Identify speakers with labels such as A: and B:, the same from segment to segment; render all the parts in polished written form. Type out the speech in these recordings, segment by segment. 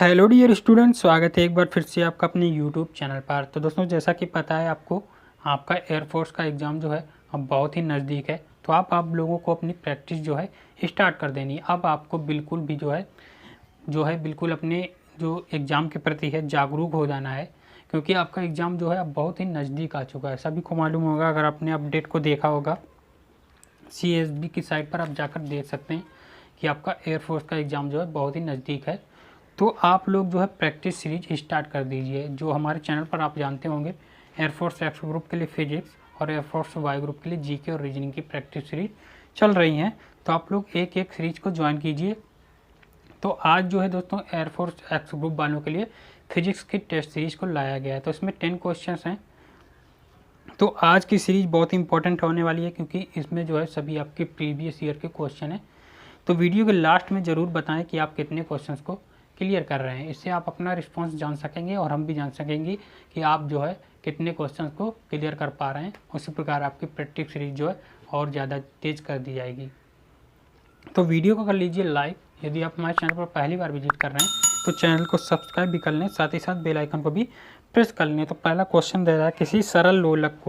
A: Hello dear student, स्वागत है एक बार फिर से आपका अपने यूट्यूब चैनल पर। तो दोस्तों, जैसा कि पता है आपको, आपका एयरफोर्स का एग्ज़ाम जो है अब बहुत ही नज़दीक है। तो आप लोगों को अपनी प्रैक्टिस जो है स्टार्ट कर देनी है। अब आपको बिल्कुल भी जो है बिल्कुल अपने जो एग्ज़ाम के प्रति है जागरूक हो जाना है, क्योंकि आपका एग्ज़ाम जो है अब बहुत ही नज़दीक आ चुका है। सभी को मालूम होगा, अगर आपने अपडेट को देखा होगा, CSB की साइट पर आप जाकर देख सकते हैं कि आपका एयरफोर्स का एग्ज़ाम जो है बहुत ही नज़दीक है। तो आप लोग जो है प्रैक्टिस सीरीज स्टार्ट कर दीजिए। जो हमारे चैनल पर आप जानते होंगे, एयरफोर्स एक्स ग्रुप के लिए फिजिक्स और एयरफोर्स वाई ग्रुप के लिए जीके और रीजनिंग की प्रैक्टिस सीरीज चल रही हैं। तो आप लोग एक एक सीरीज को ज्वाइन कीजिए। तो आज जो है दोस्तों, एयरफोर्स एक्स ग्रुप वालों के लिए फिजिक्स की टेस्ट सीरीज को लाया गया है। तो इसमें 10 क्वेश्चन हैं। तो आज की सीरीज बहुत इंपॉर्टेंट होने वाली है, क्योंकि इसमें जो है सभी आपके प्रीवियस ईयर के क्वेश्चन हैं। तो वीडियो के लास्ट में ज़रूर बताएं कि आप कितने क्वेश्चंस को क्लियर कर रहे हैं। इससे आप अपना रिस्पांस जान सकेंगे और हम भी जान सकेंगे कि आप जो है कितने क्वेश्चंस को क्लियर कर पा रहे हैं। उसी प्रकार आपकी प्रैक्टिस सीरीज जो है और ज़्यादा तेज़ कर दी जाएगी। तो वीडियो को कर लीजिए लाइक। यदि आप हमारे चैनल पर पहली बार विजिट कर रहे हैं तो चैनल को सब्सक्राइब भी कर लें, साथ ही साथ बेल आइकन को भी प्रेस कर लें। तो पहला क्वेश्चन दे रहा है, किसी सरल लोलक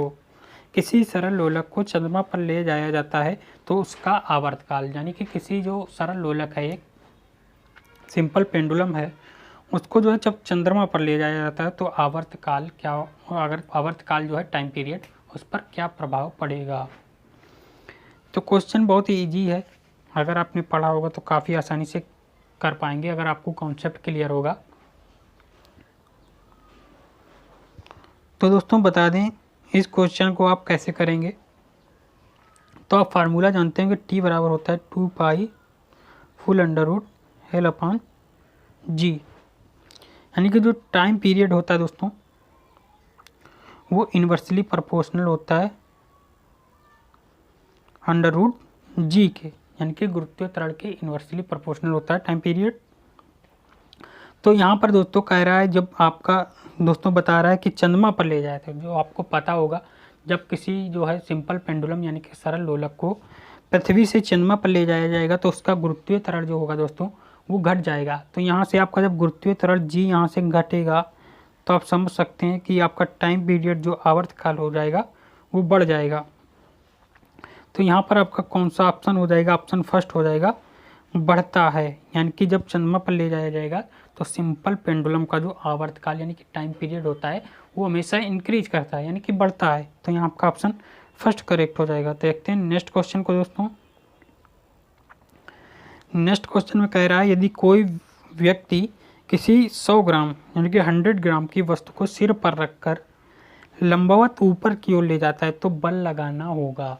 A: को चंद्रमा पर ले जाया जाता है तो उसका आवर्तकाल, यानी कि किसी जो सरल लोलक है, एक सिंपल पेंडुलम है, उसको जो है जब चंद्रमा पर ले जाया जाता है तो आवर्तकाल क्या, अगर आवर्तकाल जो है टाइम पीरियड, उस पर क्या प्रभाव पड़ेगा। तो क्वेश्चन बहुत ही ईजी है। अगर आपने पढ़ा होगा तो काफ़ी आसानी से कर पाएंगे, अगर आपको कॉन्सेप्ट क्लियर होगा। तो दोस्तों बता दें इस क्वेश्चन को आप कैसे करेंगे। तो आप फार्मूला जानते हैं कि टी बराबर होता है 2 pi full under root L upon G, यानी कि जो टाइम पीरियड होता है दोस्तों वो इन्वर्सली प्रोपोर्शनल होता है अंडर रूट जी के, यानी कि गुरुत्वीय त्वरण के इन्वर्सली प्रोपोर्शनल होता है टाइम पीरियड। तो यहाँ पर दोस्तों कह रहा है, जब आपका दोस्तों बता रहा है कि चंद्रमा पर ले जाए थे, जो आपको पता होगा जब किसी जो है सिंपल पेंडुलम यानी कि सरल लोलक को पृथ्वी से चंद्रमा पर ले जाया जाएगा तो उसका गुरुत्वीय त्वरण जो होगा दोस्तों वो घट जाएगा। तो यहाँ से आपका जब गुरुत्वीय त्वरण जी यहाँ से घटेगा तो आप समझ सकते हैं कि आपका टाइम पीरियड जो आवर्तकाल हो जाएगा वो बढ़ जाएगा। तो यहाँ पर आपका कौन सा ऑप्शन हो जाएगा, ऑप्शन फर्स्ट हो जाएगा, बढ़ता है। यानी कि जब चंद्रमा पर ले जाया जाएगा तो सिंपल पेंडुलम का जो आवर्तकाल यानी कि टाइम पीरियड होता है वो हमेशा इंक्रीज करता है, यानी कि बढ़ता है। तो यहाँ आपका ऑप्शन फर्स्ट करेक्ट हो जाएगा। तो देखते हैं नेक्स्ट क्वेश्चन को दोस्तों। नेक्स्ट क्वेश्चन में कह रहा है, यदि कोई व्यक्ति किसी 100 ग्राम यानी कि 100 ग्राम की वस्तु को सिर पर रखकर लंबवत ऊपर की ओर ले जाता है तो बल लगाना होगा।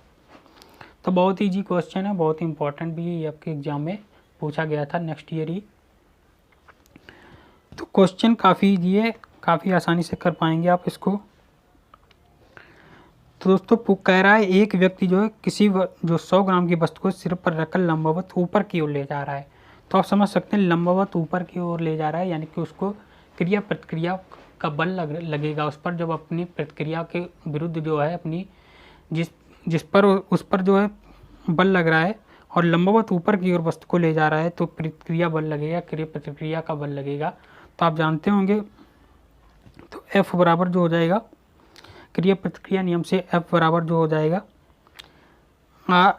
A: तो बहुत ईजी क्वेश्चन है, बहुत इंपॉर्टेंट भी है, आपके एग्जाम में पूछा गया था नेक्स्ट ईयर ही। तो क्वेश्चन काफ़ी ईजी है, काफ़ी आसानी से कर पाएंगे आप इसको। तो दोस्तों कह रहा है एक व्यक्ति जो है जो 100 ग्राम की वस्तु को सिर पर रखकर लंबवत ऊपर की ओर ले जा रहा है। तो आप समझ सकते हैं लंबवत ऊपर की ओर ले जा रहा है, यानी कि उसको क्रिया प्रतिक्रिया का बल लगेगा उस पर, जब अपनी प्रतिक्रिया के विरुद्ध जो है अपनी जिस पर उस पर जो है बल लग रहा है और लंबवत ऊपर की ओर वस्तु को ले जा रहा है तो प्रतिक्रिया बल लगेगा, क्रिया प्रतिक्रिया का बल लगेगा। तो आप जानते होंगे, तो F बराबर जो हो जाएगा क्रिया प्रतिक्रिया नियम से F बराबर जो हो जाएगा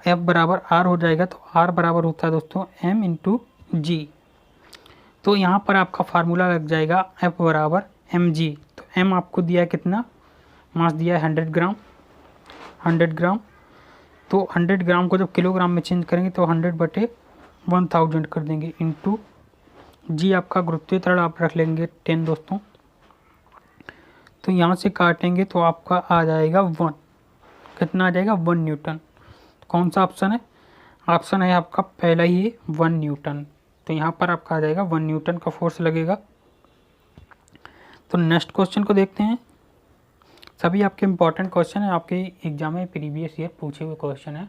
A: F बराबर R हो जाएगा। तो R बराबर होता है दोस्तों M इंटू जी। तो यहाँ पर आपका फार्मूला लग जाएगा F बराबर mg। तो M आपको दिया है कितना, मास दिया है 100 ग्राम। 100 ग्राम, तो 100 ग्राम को जब किलोग्राम में चेंज करेंगे तो 100/1000 कर देंगे, इंटू जी आपका गुरुत्वीय त्वरण आप रख लेंगे 10 दोस्तों। तो यहाँ से काटेंगे तो आपका आ जाएगा 1, कितना आ जाएगा 1 न्यूटन। कौन सा ऑप्शन है, ऑप्शन है आपका पहला ही 1 न्यूटन। तो यहाँ पर आपका आ जाएगा 1 न्यूटन का फोर्स लगेगा। तो नेक्स्ट क्वेश्चन को देखते हैं। सभी आपके इंपॉर्टेंट क्वेश्चन है, आपके एग्जाम में प्रीवियस ईयर पूछे हुए क्वेश्चन है।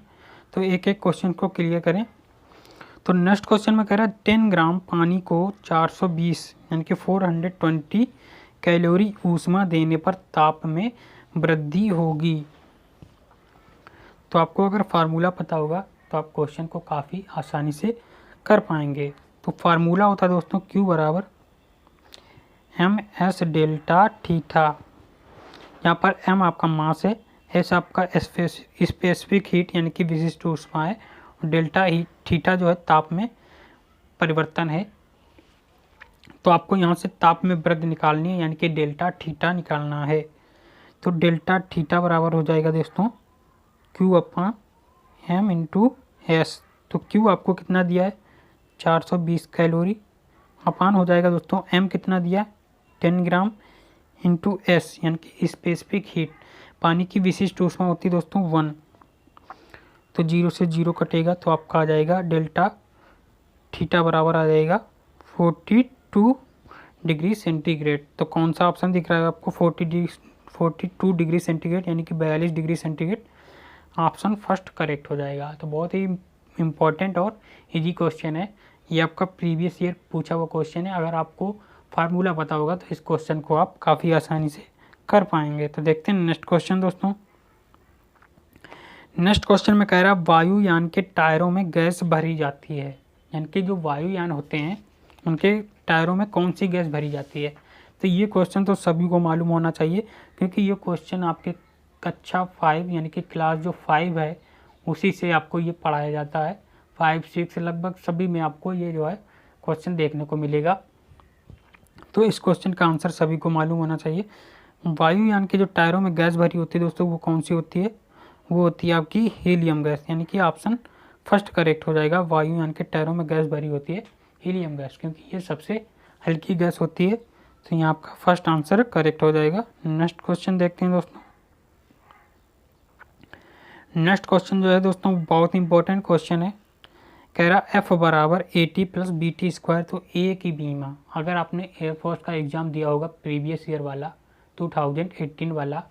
A: तो एक एक क्वेश्चन को क्लियर करें। तो नेक्स्ट क्वेश्चन में कह रहा है 10 ग्राम पानी को 420 यानी कि 420 कैलोरी ऊष्मा देने पर ताप में वृद्धि होगी। तो आपको अगर फार्मूला पता होगा तो आप क्वेश्चन को काफ़ी आसानी से कर पाएंगे। तो फार्मूला होता है दोस्तों Q बराबर एम एस डेल्टा थीटा। यहाँ पर एम आपका मास है, एस आपका स्पेसिफिक हीट यानी कि विशिष्ट ऊष्मा है, और डेल्टा हीट थीटा जो है ताप में परिवर्तन है। तो आपको यहाँ से ताप में वृद्धि निकालनी है यानी कि डेल्टा थीटा निकालना है। तो डेल्टा थीटा बराबर हो जाएगा दोस्तों Q upon M into S. तो क्यू आपको कितना दिया है 420 कैलोरी, अपान हो जाएगा दोस्तों एम कितना दिया है 10 ग्राम इंटू एस यानी कि स्पेसिफिक हीट। पानी की विशिष्ट ऊष्मा होती है दोस्तों 1, तो 0 से 0 कटेगा तो आपका आ जाएगा डेल्टा थीटा बराबर आ जाएगा 42 डिग्री सेंटीग्रेड। तो कौन सा ऑप्शन दिख रहा है आपको 42 डिग्री सेंटीग्रेड यानी कि 42 degree centigrade, option first correct हो जाएगा। तो बहुत ही इम्पोर्टेंट और इजी क्वेश्चन है, ये आपका प्रीवियस ईयर पूछा हुआ क्वेश्चन है। अगर आपको फार्मूला पता होगा तो इस क्वेश्चन को आप काफ़ी आसानी से कर पाएंगे। तो देखते हैं नेक्स्ट क्वेश्चन दोस्तों। नेक्स्ट क्वेश्चन में कह रहा है वायुयान के टायरों में गैस भरी जाती है, यानी कि जो वायुयान होते हैं उनके टायरों में कौन सी गैस भरी जाती है। तो ये क्वेश्चन तो सभी को मालूम होना चाहिए, क्योंकि ये क्वेश्चन आपके कक्षा 5 यानी कि क्लास जो 5 है उसी से आपको ये पढ़ाया जाता है। 5, 6 लगभग सभी में आपको ये जो है क्वेश्चन देखने को मिलेगा। तो इस क्वेश्चन का आंसर सभी को मालूम होना चाहिए। वायुयान के जो टायरों में गैस भरी होती है दोस्तों वो कौन सी होती है, वो होती है आपकी हीलियम गैस, यानी कि ऑप्शन फर्स्ट करेक्ट हो जाएगा। वायुयान के टायरों में गैस भरी होती है हीलियम गैस, क्योंकि ये सबसे हल्की गैस होती है। तो यहाँ आपका फर्स्ट आंसर करेक्ट हो जाएगा। नेक्स्ट क्वेश्चन देखते हैं दोस्तों। नेक्स्ट क्वेश्चन जो है दोस्तों बहुत इंपॉर्टेंट क्वेश्चन है। कह रहा एफ बराबर AT प्लस BT स्क्वायर। तो ए की बीमा, अगर आपने एयरफोर्स का एग्ज़ाम दिया होगा प्रीवियस ईयर वाला 2018 वाला,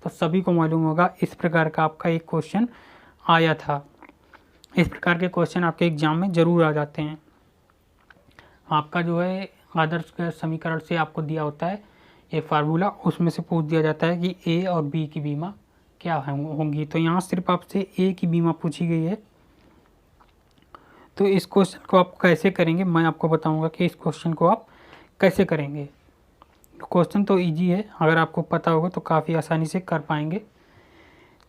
A: तो सभी को मालूम होगा इस प्रकार का आपका एक क्वेश्चन आया था। इस प्रकार के क्वेश्चन आपके एग्ज़ाम में ज़रूर आ जाते हैं। आपका जो है आदर्श समीकरण से आपको दिया होता है एक फार्मूला, उसमें से पूछ दिया जाता है कि ए और बी की बीमा क्या होंगी। तो यहाँ सिर्फ आपसे ए की बीमा पूछी गई है। तो इस क्वेश्चन को आप कैसे करेंगे मैं आपको बताऊंगा कि इस क्वेश्चन को आप कैसे करेंगे। क्वेश्चन तो इजी है, अगर आपको पता होगा तो काफ़ी आसानी से कर पाएंगे।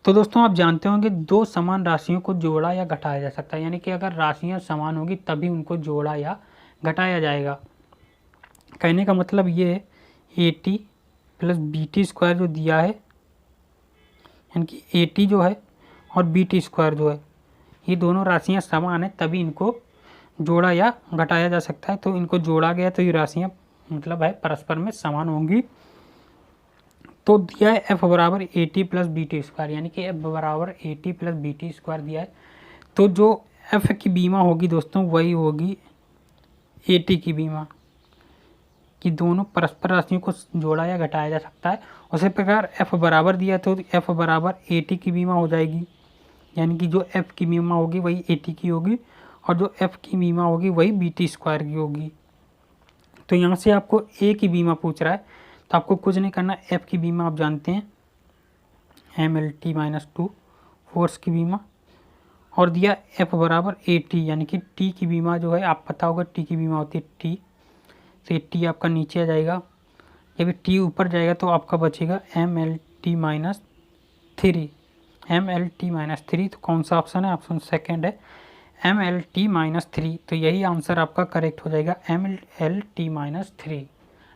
A: तो दोस्तों आप जानते होंगे दो समान राशियों को जोड़ा या घटाया जा सकता है, यानी कि अगर राशियाँ समान होगी तभी उनको जोड़ा या घटाया जाएगा। कहने का मतलब ये है AT प्लस BT स्क्वायर जो दिया है, यानी कि AT जो है और BT स्क्वायर जो है ये दोनों राशियाँ समान है तभी इनको जोड़ा या घटाया जा सकता है। तो इनको जोड़ा गया तो ये राशियाँ मतलब है परस्पर में समान होंगी। तो दिया है F बराबर AT प्लस BT स्क्वायर, यानी कि F बराबर AT प्लस BT स्क्वायर दिया है। तो जो F की बीमा होगी दोस्तों वही होगी AT की बीमा, कि दोनों परस्पर राशियों को जोड़ा या घटाया जा सकता है। उसी प्रकार F बराबर दिया तो F बराबर AT की बीमा हो जाएगी, यानी कि जो F की बीमा होगी वही AT की होगी और जो F की बीमा होगी वही BT स्क्वायर की होगी। तो यहाँ से आपको A की बीमा पूछ रहा है तो आपको कुछ नहीं करना, F की बीमा आप जानते हैं MLT-2 फोर्स की बीमा, और दिया F बराबर AT यानी कि T की बीमा जो है आप पता होगा T की बीमा होती है T, तो ये T आपका नीचे आ जाएगा, जब T ऊपर जाएगा तो आपका बचेगा MLT-3। MLT-3 तो कौन सा ऑप्शन है, ऑप्शन सेकंड है MLT-3। तो यही आंसर आपका करेक्ट हो जाएगा MLT-3।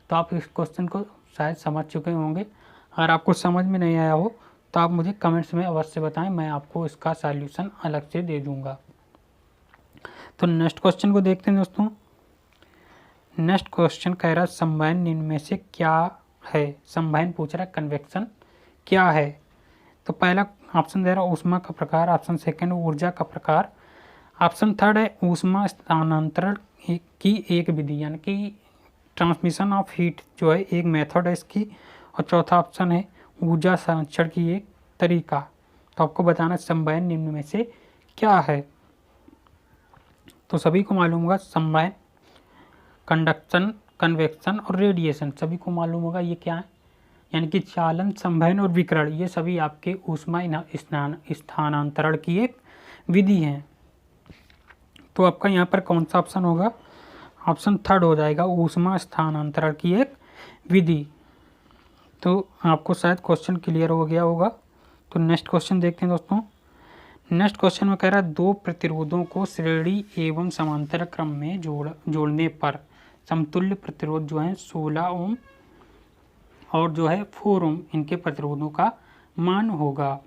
A: तो आप इस क्वेश्चन को शायद समझ चुके होंगे। अगर आपको समझ में नहीं आया हो तो आप मुझे कमेंट्स में अवश्य बताएं, मैं आपको इसका सॉल्यूशन अलग से दे दूंगा। तो नेक्स्ट क्वेश्चन को देखते हैं दोस्तों। नेक्स्ट क्वेश्चन कह रहा है संवहन निम्न में से क्या है। संवहन पूछ रहा है कन्वेक्शन क्या है। तो पहला ऑप्शन दे रहा है ऊष्मा का प्रकार, ऑप्शन सेकंड ऊर्जा का प्रकार, ऑप्शन थर्ड है ऊष्मा स्थानांतरण की एक विधि, यानी कि ट्रांसमिशन ऑफ हीट जो है एक मेथड है इसकी, और चौथा ऑप्शन है ऊर्जा संरक्षण की एक तरीका। तो आपको बताना संवहन निम्न में से क्या है। तो सभी को मालूम होगा संवहन, कंडक्शन, कन्वेक्शन और रेडिएशन सभी को मालूम होगा ये क्या है, यानी कि चालन, संवहन और विकिरण ये सभी आपके ऊष्मा स्थानांतरण की एक विधि है। तो आपका यहाँ पर कौन सा ऑप्शन होगा, ऑप्शन थर्ड हो जाएगा ऊष्मा स्थानांतरण की एक विधि। तो आपको शायद क्वेश्चन क्लियर हो गया होगा। तो नेक्स्ट क्वेश्चन देखते हैं दोस्तों। नेक्स्ट क्वेश्चन में कह रहा है दो प्रतिरोधों को श्रेणी एवं समांतर क्रम में जोड़ने पर समतुल्य प्रतिरोध जो है 16 ओम और जो है 4 ओम इनके प्रतिरोधों का मान होगा।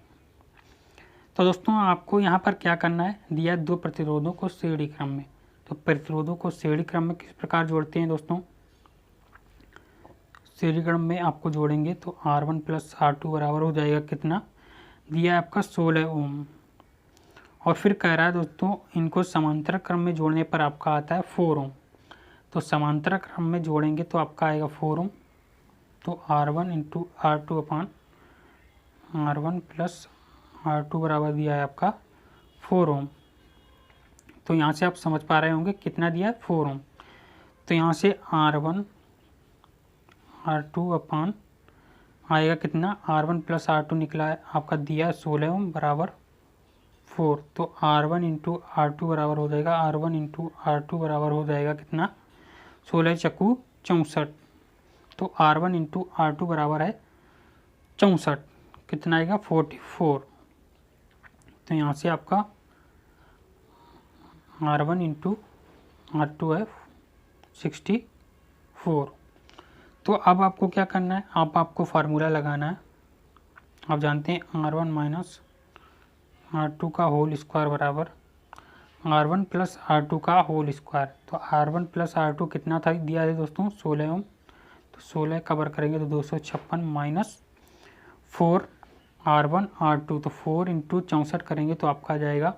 A: तो दोस्तों आपको यहाँ पर क्या करना है, दिया दो प्रतिरोधों को श्रेणी क्रम में। तो प्रतिरोधों को श्रेणी क्रम में किस प्रकार जोड़ते हैं दोस्तों, श्रेणी क्रम में आपको जोड़ेंगे तो R1 प्लस R2 बराबर हो जाएगा कितना, दिया है आपका 16 ओम। और फिर कह रहा है दोस्तों इनको समांतर क्रम में जोड़ने पर आपका आता है 4 ओम। तो समांतर क्रम में जोड़ेंगे तो आपका आएगा 4 ओम। तो R1 इंटू R2 अपान R1 प्लस R2 बराबर दिया है आपका 4 ओम। तो यहाँ से आप समझ पा रहे होंगे कितना दिया है 4 ओम। तो यहाँ से R1 R2 अपान आएगा कितना, R1 प्लस R2 निकला है आपका दिया है 16 ओम बराबर 4। तो R1 इंटू R2 बराबर हो जाएगा, R1 इंटू R2 बराबर हो जाएगा कितना, 16 चक्कू 64। तो R1 इंटू R2 बराबर है 64, कितना आएगा 44। तो यहाँ से आपका R1 इंटू R2 है 64। तो अब आपको क्या करना है, आपको फार्मूला लगाना है। आप जानते हैं R1 माइनस R2 का होल स्क्वायर बराबर R1 प्लस R2 का होल स्क्वायर। तो R1 प्लस R2 कितना था दिया है दोस्तों 16 ओम। तो 16 कवर करेंगे तो 256 माइनस 4 R1 R2। तो 4 इंटू 64 करेंगे तो आपका आ जाएगा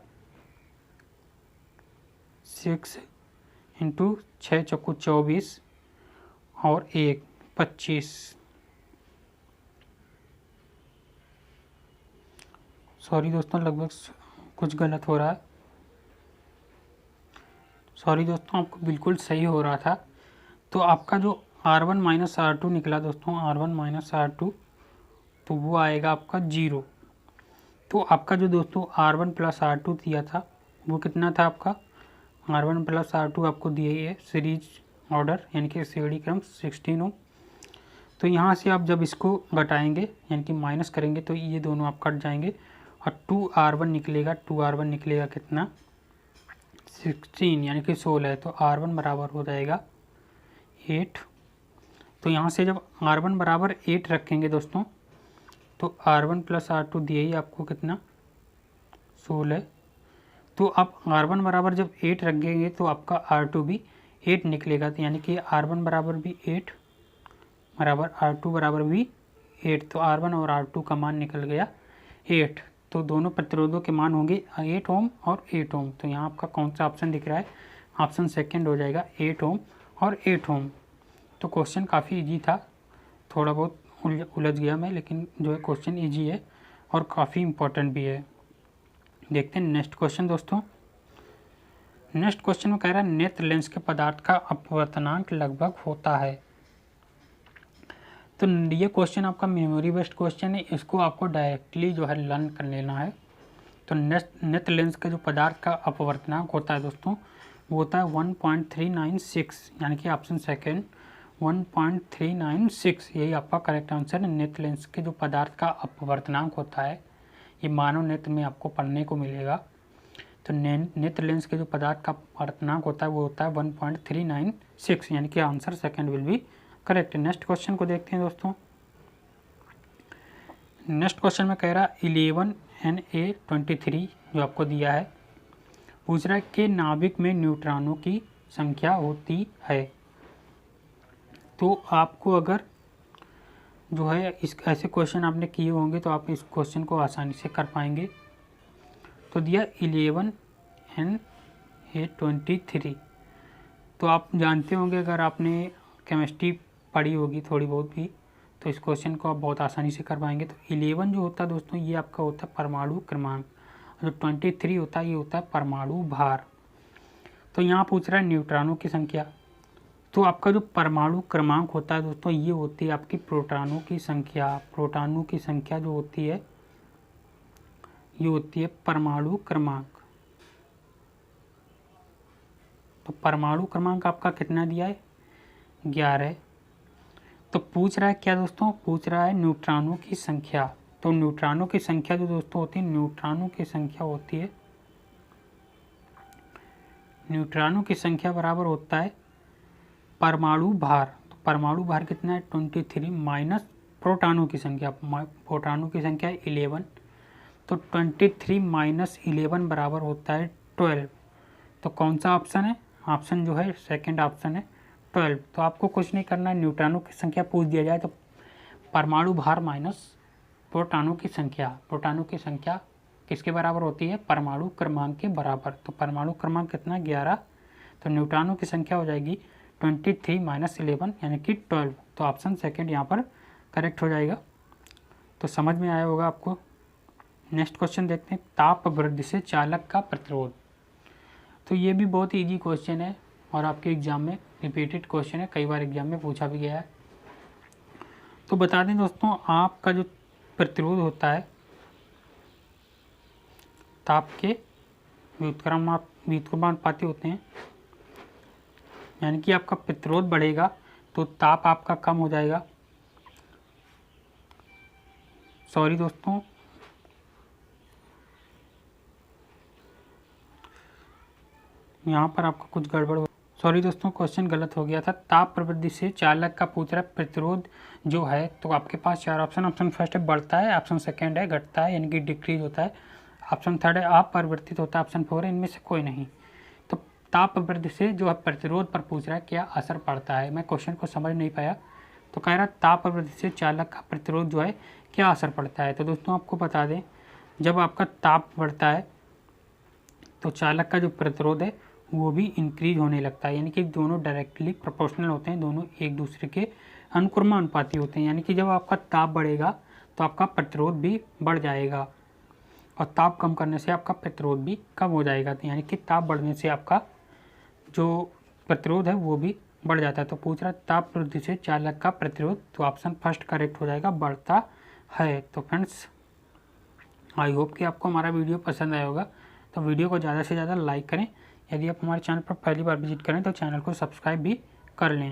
A: 6 इंटू 6 चौको 24 और 1 25। सॉरी दोस्तों लगभग कुछ गलत हो रहा है। सॉरी दोस्तों आपको बिल्कुल सही हो रहा था। तो आपका जो R1 माइनस R2 निकला दोस्तों, R1 माइनस R2, तो वो आएगा आपका 0। तो आपका जो दोस्तों R1 प्लस R2 दिया था वो कितना था आपका, R1 प्लस R2 आपको दिए है सीरीज ऑर्डर यानी कि श्रेणी क्रम 16 ओम। तो यहाँ से आप जब इसको घटाएंगे यानी कि माइनस करेंगे तो ये दोनों आप कट जाएंगे और 2R1 निकलेगा। 2R1 निकलेगा कितना 16 यानी कि 16 है। तो R1 बराबर हो जाएगा 8। तो यहाँ से जब R1 बराबर 8 रखेंगे दोस्तों तो R1 प्लस R2 दिए ही आपको कितना 16। तो आप R1 बराबर जब 8 रखेंगे तो आपका R2 भी 8 निकलेगा। तो यानी कि R1 बराबर भी 8 बराबर R2 बराबर भी 8। तो R1 और R2 का मान निकल गया 8। तो दोनों प्रतिरोधों के मान होंगे 8 ओम और 8 ओम। तो यहाँ आपका कौन सा ऑप्शन दिख रहा है, ऑप्शन सेकंड हो जाएगा 8 ओम और 8 ओम। तो क्वेश्चन काफ़ी इजी था, थोड़ा बहुत उलझ गया मैं, लेकिन जो है क्वेश्चन इजी है और काफ़ी इम्पोर्टेंट भी है। देखते हैं नेक्स्ट क्वेश्चन दोस्तों। नेक्स्ट क्वेश्चन में कह रहा है नेत्र लेंस के पदार्थ का अपवर्तनांक लगभग होता है। तो ये क्वेश्चन आपका मेमोरी बेस्ड क्वेश्चन है, इसको आपको डायरेक्टली जो है लर्न कर लेना है। तो नेत्र लेंस के जो पदार्थ का अपवर्तनांक होता है दोस्तों वो होता है 1.396 यानी कि ऑप्शन सेकेंड 1.396, यही आपका करेक्ट आंसर है। नेत्र लेंस के जो पदार्थ का अपवर्तनांक होता है ये मानव नेत्र में आपको पढ़ने को मिलेगा। तो नेत्र लेंस के जो पदार्थ का अपवर्तनांक होता है वो होता है 1.396 यानी कि answer second will be correct. Next question को देखते हैं दोस्तों। नेक्स्ट क्वेश्चन में कह रहा है 11Na23 जो आपको दिया है, पूछ रहा है कि नाभिक में न्यूट्रॉनों की संख्या होती है। तो आपको अगर जो है इस ऐसे क्वेश्चन आपने किए होंगे तो आप इस क्वेश्चन को आसानी से कर पाएंगे। तो दिया 11Na23, तो आप जानते होंगे अगर आपने केमिस्ट्री पढ़ी होगी थोड़ी बहुत भी तो इस क्वेश्चन को आप बहुत आसानी से कर पाएंगे। तो 11 जो होता है दोस्तों ये आपका होता है परमाणु क्रमांक, जो 23 होता है ये होता है परमाणु भार। तो यहाँ पूछ रहा है न्यूट्रॉनों की संख्या, तो आपका जो परमाणु क्रमांक होता है दोस्तों ये होती है आपकी प्रोटॉनों की संख्या। प्रोटॉनों की संख्या जो होती है ये होती है परमाणु क्रमांक। तो परमाणु क्रमांक आपका कितना दिया है 11। तो पूछ रहा है क्या दोस्तों, पूछ रहा है न्यूट्रॉनों की संख्या। तो न्यूट्रॉनों की संख्या जो दोस्तों होती है, न्यूट्रॉनों की संख्या होती है, न्यूट्रॉनों की संख्या बराबर होता है परमाणु भार। तो परमाणु भार कितना है 23 माइनस प्रोटॉनों की संख्या, प्रोटॉनों की संख्या 11, तो 23 माइनस 11 बराबर होता है 12। तो कौन सा ऑप्शन है, ऑप्शन जो है सेकंड ऑप्शन है 12। तो आपको कुछ नहीं करना है, न्यूट्रॉनों की संख्या पूछ दिया जाए तो परमाणु भार माइनस प्रोटॉनों की संख्या, प्रोटॉनों की संख्या किसके बराबर होती है, परमाणु क्रमांक के बराबर। तो परमाणु क्रमांक कितना 11, तो न्यूट्रॉनों की संख्या हो जाएगी 23 माइनस 11 यानी कि 12। तो ऑप्शन सेकंड यहाँ पर करेक्ट हो जाएगा। तो समझ में आया होगा आपको। नेक्स्ट क्वेश्चन देखते हैं, ताप वृद्धि से चालक का प्रतिरोध। तो ये भी बहुत ईजी क्वेश्चन है और आपके एग्जाम में रिपीटेड क्वेश्चन है, कई बार एग्जाम में पूछा भी गया है। तो बता दें दोस्तों, आपका जो प्रतिरोध होता है ताप के व्युत्क्रमानुपाती होते हैं, यानी कि आपका प्रतिरोध बढ़ेगा तो ताप आपका कम हो जाएगा। सॉरी दोस्तों, यहाँ पर आपका कुछ गड़बड़ हो, सॉरी दोस्तों क्वेश्चन गलत हो गया था। ताप प्रवृत्ति से चालक का पूछ रहा है प्रतिरोध जो है, तो आपके पास चार ऑप्शन, ऑप्शन फर्स्ट है बढ़ता है, ऑप्शन सेकंड है घटता है यानी कि डिक्रीज होता है, ऑप्शन थर्ड है अपरिवर्तित होता है, ऑप्शन फोर है इनमें से कोई नहीं। तो ताप प्रवृत्ति से जो है प्रतिरोध पर पूछ रहा है क्या असर पड़ता है। मैं क्वेश्चन को समझ नहीं पाया, तो कह रहा है ताप प्रवृत्ति से चालक का प्रतिरोध जो है क्या असर पड़ता है। तो दोस्तों आपको बता दें, जब आपका ताप बढ़ता है तो चालक का जो प्रतिरोध है वो भी इंक्रीज होने लगता है, यानी कि दोनों डायरेक्टली प्रोपोर्शनल होते हैं, दोनों एक दूसरे के अनुक्रमानुपाती होते हैं। यानी कि जब आपका ताप बढ़ेगा तो आपका प्रतिरोध भी बढ़ जाएगा और ताप कम करने से आपका प्रतिरोध भी कम हो जाएगा। तो यानी कि ताप बढ़ने से आपका जो प्रतिरोध है वो भी बढ़ जाता है। तो पूछ रहा है ताप वृद्धि से चालक का प्रतिरोध, तो ऑप्शन फर्स्ट करेक्ट हो जाएगा, बढ़ता है। तो फ्रेंड्स आई होप कि आपको हमारा वीडियो पसंद आया होगा, तो वीडियो को ज़्यादा से ज़्यादा लाइक करें। यदि आप हमारे चैनल पर पहली बार विजिट करें तो चैनल को सब्सक्राइब भी कर लें।